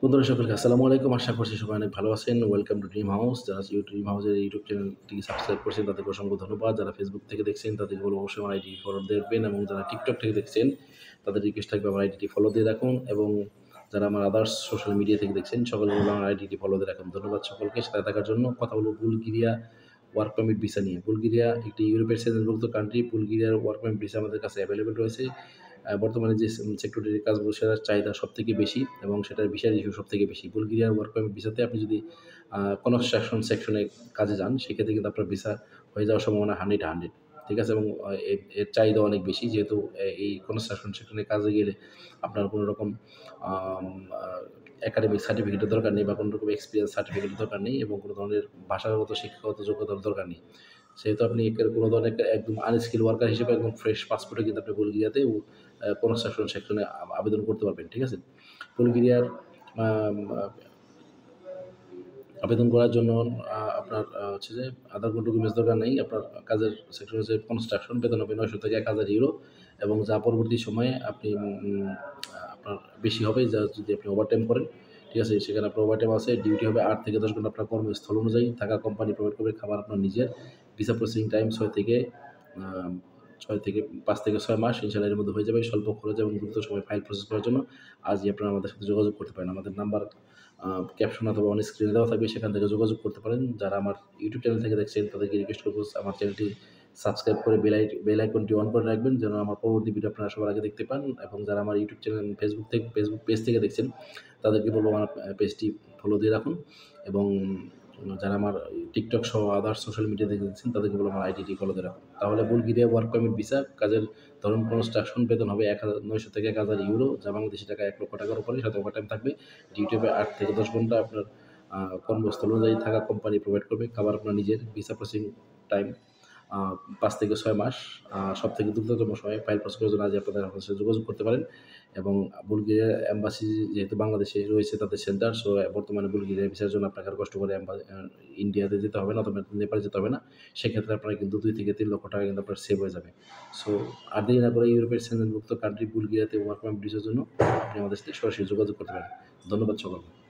বন্ধুরা সকলকে আসসালামু আলাইকুম। আশা করছি সবাই অনেক ভালো আছেন। Welcome to dream house. যারা ড্রিম হাউসের ইউটিউব চ্যানেলটি সাবস্ক্রাইব করছেন তাদেরকে অসংখ্য ধন্যবাদ। যারা ফেসবুক থেকে দেখছেন তাদেরকে বলব অবশ্যই আমার আইডিটি ফলো দেবেন এবং যারা টিকটক থেকে দেখছেন তাদের রিকোয়েস্ট থাকবে আমার আইডিটি ফলো দিয়ে রাখুন এবং যারা আমার আদার্স সোশ্যাল মিডিয়া থেকে দেখছেন সকলকে বলব আমার আইডিটি ফলো দিয়ে রাখুন। ধন্যবাদ সকলকে সাথে থাকার জন্য। কথা বলব বুলগেরিয়া ওয়ার্ক পারমিট ভিসা নিয়ে। বুলগেরিয়া একটি ইউরোপের সেনভুক্ত কান্ট্রি। বুলগেরিয়ার ওয়ার্ক পারমিট ভিসা আমাদের কাছে অ্যাভেলেবল রয়েছে। বর্তমানে যে সেক্টরের কাজগুলো সেটার চাহিদা সবথেকে বেশি এবং সেটার ভিসার ইস্যু সবথেকে বেশি। বুলগেরিয়ার ওয়ার্ক পারমিট ভিসাতে আপনি যদি কনস্ট্রাকশন সেকশনে কাজে যান সেক্ষেত্রে কিন্তু আপনার ভিসা হয়ে যাওয়ার সম্ভাবনা 100 ঠিক আছে? এবং এর চাহিদা অনেক বেশি যেহেতু এই কনস্ট্রাকশন সেকশনে কাজে গেলে আপনার কোনো রকম আম আ একাডেমিক সার্টিফিকেটের দরকার নেই বা কোনো রকম এক্সপেরিয়েন্স সার্টিফিকেটের দরকার নেই এবং কোনো ধরনের ভাষাগত শিক্ষাগত যোগ্যতার দরকার নেই। সেহেতু আপনি কোনো ধরনের একদম আনস্কিল ওয়ার্কার হিসেবে একদম ফ্রেশ পাসপোর্টে কিন্তু আপনি বুলগেরিয়াতে কনস্ট্রাকশন সেকশনে আবেদন করতে পারবেন। ঠিক আছে? বুলগেরিয়ার আম আ আবেদন করার জন্য আপনার হচ্ছে যে আদার কোনো ডকুমেন্টস দরকার নেই। আপনার কাজের সেক্টর হচ্ছে কনস্ট্রাকশন, বেতন হবে ৯০০ থেকে ১,০০০ ইউরো এবং যা পরবর্তী সময়ে আপনি আপনার বেশি হবে যদি আপনি ওভারটাইম করেন। ঠিক আছে? সেখানে আপনার ওভারটাইম আছে, ডিউটি হবে ৮ থেকে ১০ ঘন্টা আপনার কর্মস্থল অনুযায়ী। থাকা কোম্পানি প্রোভাইড করবে, খাবার আপনার নিজের। ভিসা প্রসেসিং টাইম ৬ থেকে আ ৬ থেকে ৫ থেকে ৬ মাস ইনশাআল্লাহ এর মধ্যে হয়ে যাবে। স্বল্প খরচে এবং দ্রুত সময়ে ফাইল প্রসেস করার জন্য আজই আপনারা আমাদের সাথে যোগাযোগ করতে পারেন। আমাদের নাম্বার ক্যাপশন অথবা অন স্ক্রিনে দেওয়া থাকবে, সেখান থেকে যোগাযোগ করতে পারেন। যারা আমার ইউটিউব চ্যানেল থেকে দেখছেন তাদেরকে রিকোয়েস্ট করব আমার চ্যানেলটি সাবস্ক্রাইব করে বেল আইকনটি অন করে রাখবেন যেন আমার পরবর্তী ভিডিও আপনারা সবার আগে দেখতে পান এবং যারা আমার ইউটিউব চ্যানেল ফেসবুক পেজ থেকে দেখছেন তাদেরকে বলব আমার পেজটি ফলো দিয়ে রাখুন এবং যারা আমার টিকটক সহ আদার্স সোশ্যাল মিডিয়া থেকে দেখছেন তাদেরকে বলব আমার আইডিটি ফলো দিয়ে রাখুন। তাহলে বুলগেরিয়া ওয়ার্ক পারমিট ভিসা কাজের ধরুন কনস্ট্রাকশন, বেতন হবে ৯০০ থেকে ১,০০০ ইউরো, যা বাংলাদেশী টাকায় ১,০০,০০০ টাকার উপরে, সাথে ওভারটাইম থাকবে। ডিউটি হবে ৮ থেকে ১০ ঘন্টা। আপনার কর্মস্থল অনুযায়ী থাকা কোম্পানি প্রোভাইড করবে, খাবার আপনার নিজের। ভিসা প্রসেসিং টাইম ৫ থেকে ৬ মাস। সবথেকে দ্রুততম সময়ে ফাইল প্রসেস করার জন্য আজই আপনারা আমাদের সাথে যোগাযোগ করতে পারেন এবং বুলগেরিয়ার এম্বাসি যেহেতু বাংলাদেশে রয়েছে তাদের সেন্টার, সো বর্তমানে বুলগেরিয়া ভিসার জন্য আপনাকে আর কষ্ট করে ইন্ডিয়াতে যেতে হবে না অথবা নেপালে যেতে হবে না। সেক্ষেত্রে আপনার কিন্তু ২ থেকে ৩ লক্ষ টাকা কিন্তু আপনার সেভ হয়ে যাবে। সো আর দেরি না করে ইউরোপের সেনজেনভুক্ত কান্ট্রি বুলগেরিয়াতে ওয়ার্ক পারমিট ভিসার জন্য আপনি আমাদের সাথে সরাসরি যোগাযোগ করতে পারেন। ধন্যবাদ সকলকে।